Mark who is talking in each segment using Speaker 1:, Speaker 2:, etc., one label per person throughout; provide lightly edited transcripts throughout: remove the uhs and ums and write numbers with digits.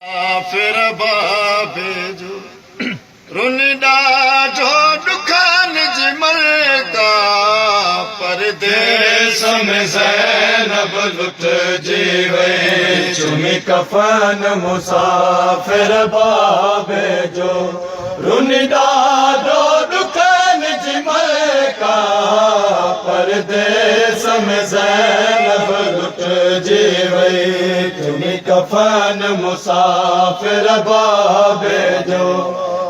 Speaker 1: फिर बाबे जो रुन ॾाढो ॾुखनि जी मलका परदेस में ज़ैनब लुटिजी वई चुमी कफ़न मुसाफ़िर बाबे जो रुन ॾाढो ॾुखनि जी मलका परदेस में ज़ैनब लुटिजी वई चुमी कफ़न मुसाफ़िर बाबे जो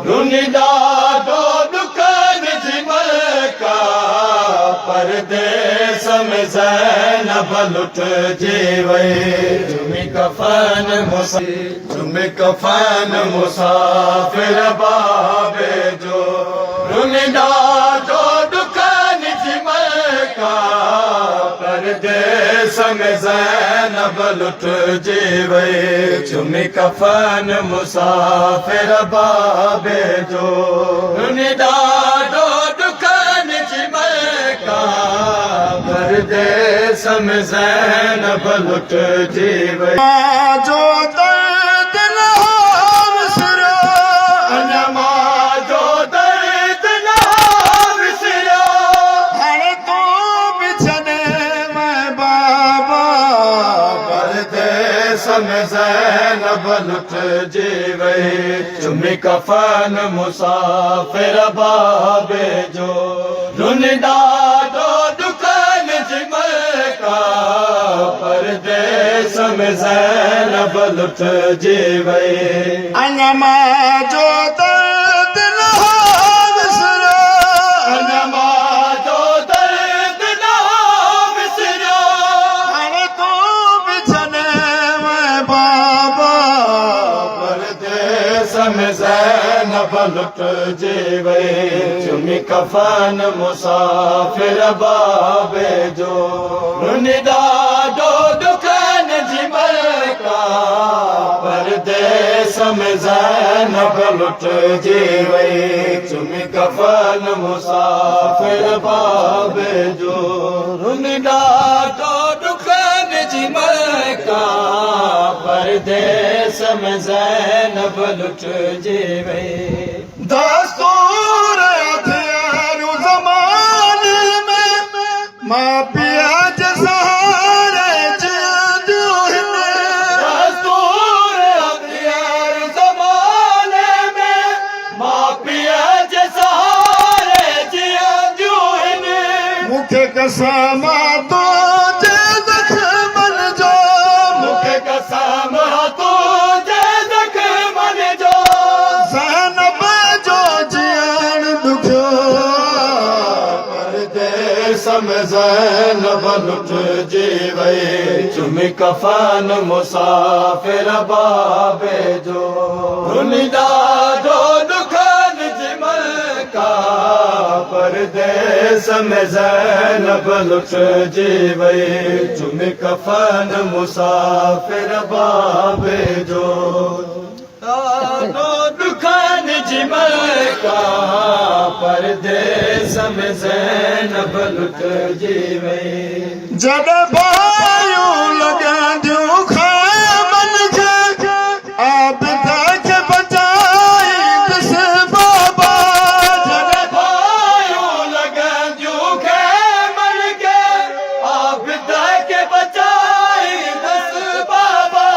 Speaker 1: रुन ॾाढो ॾुखनि जी मलका परदेस में ज़ैनब लुटिजी वई चुमी कफ़न मुसाफ़िर बाबे जो रुन ॾाढो ॾुखनि जी मलका परदेस में ज़ैनब लुटिजी वई चुमी कफ़न मुसाफ़िर बाबे जो रुन ॾाढो ॾुखनि जी मलका परदेस में ज़ैनब लुटिजी वई जो दर्द न विसरियो अञा जो दर्द न विसरियो हाणे तूं बि छॾे मैं बाबा परदेस में ज़ैनब लुटिजी वई चुमी कफ़न मुसाफ़िर बाबे जो रुन ॾाढो ॾुखनि जी मलका परदेस में ज़ैनब लुटिजी वई अञा जो दर्द न विसरियो अञा जो दर्द न विसरियो हाणे तूं बि छॾे मैं बाबा परदेस में ज़ैनब लुटिजी वई चुमी कफ़न मुसाफ़िर बाबे जो रुन ॾाढो ॾुखनि जी मलका परदेस में ज़ैनब लुटिजी वई चुमी कफ़न मुसाफ़िर बाबे जो रुन ॾाढो ॾुखनि जी मलका परदेस में ज़ैनब लुटिजी वई दस्तूर थियणु ज़माने में मां पिया जे सहारे जिंदियूं आहिनि दस्तूर थियणु ज़माने में मां पिया जे सहारे जिंदियूं आहिनि मूंखे कसम तुंहिंजे ज़ख़्मनि जो मूंखे कसम तुंहिंजे ज़ख़्मनि जो ज़ैनब जो जियण ॾुखियो परदेस में ज़ैनब लुटिजी वई चुमी कफ़न मुसाफ़िर बाबे जो रुन ॾाढो ॾुखनि जी मलका परदेस में ज़ैनब लुटिजी वई चुमी कफ़न मुसाफ़िर बाबे जो ॾाढो ॾुखनि जी मलका परदेस में ज़ैनब लुटिजी वई जॾहिं बायूं लॻंदियूं ख़ैमनि खे आबिदा खे बचाईंदुसि बाबा जॾहिं बायूं लॻंदियूं ख़ैमनि खे आबिदा खे बचाईंदुसि बाबा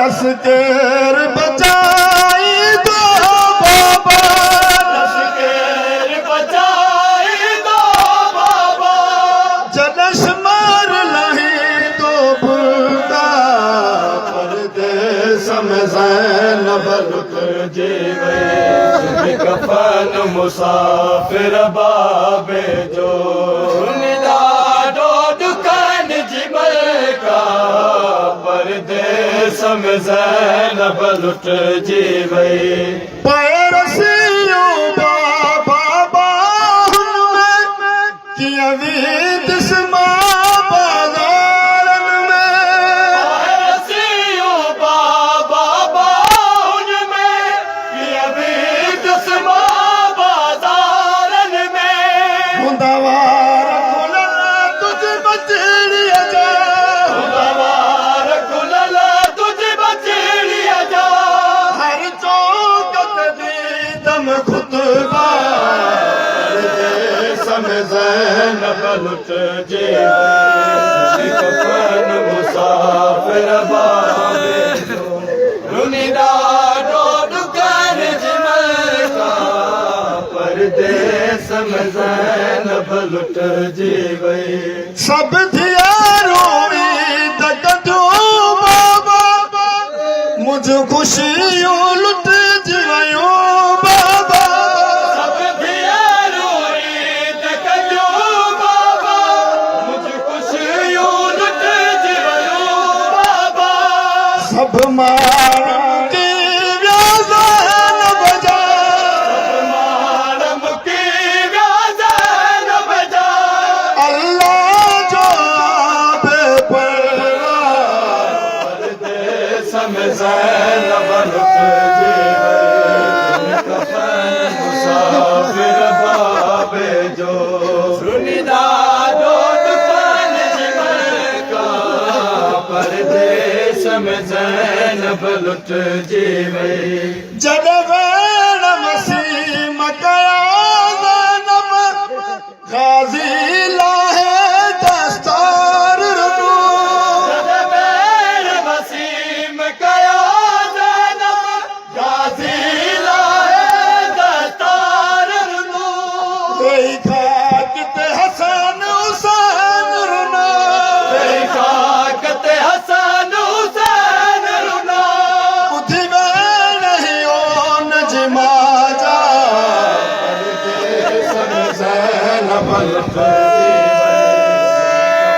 Speaker 1: दस केरु बचाईंदो बाबा दस केरु बचाईंदो बाबा जॾहिं शुमार लाहींदो बुलंदा परदेस में ज़ैनब लुटिजी वई चुमी कफ़न मुसाफ़िर बाबे जो रुन ॾाढो ॾुखनि जी मलका परदेस में ज़ैनब लुटिजी वई पैरसियूं बाबा बाहुनि में कीअं वींदुसि मां बाज़ारनि में पैरसियूं बाबा बाहुनि में कीअं वींदुसि मां बाज़ारनि में हूंदा वार खुलियल तुंहिंजी बचड़ीअ जा हूंदा वार खुलियल तुंहिंजी बचड़ीअ जा लुट जीवे कफन मुसाफिर बाबे जो रुनिदा डोड कर का परदेस में ज़ैनब लुट जीवे
Speaker 2: सब थिया रोई तकजो बाबा मुझ खुशियों लुट जिवयो बाबा
Speaker 1: सब थिया रोई तकजो बाबा मुझ खुशियों लुट जिवयो बाबा
Speaker 2: सब मारम की व्याज़न बजा
Speaker 1: मालम की व्याज़न बजा
Speaker 2: अल्लाह जो
Speaker 1: परदेस में ज़ैनब लुट जीवे कफन मुसाफिर बाबे जो रुनिदा डोड कर का परदेस में ज़ैनब लुट जीवे
Speaker 2: जद वैन मसीह मकया ज़ैनब गाज़ी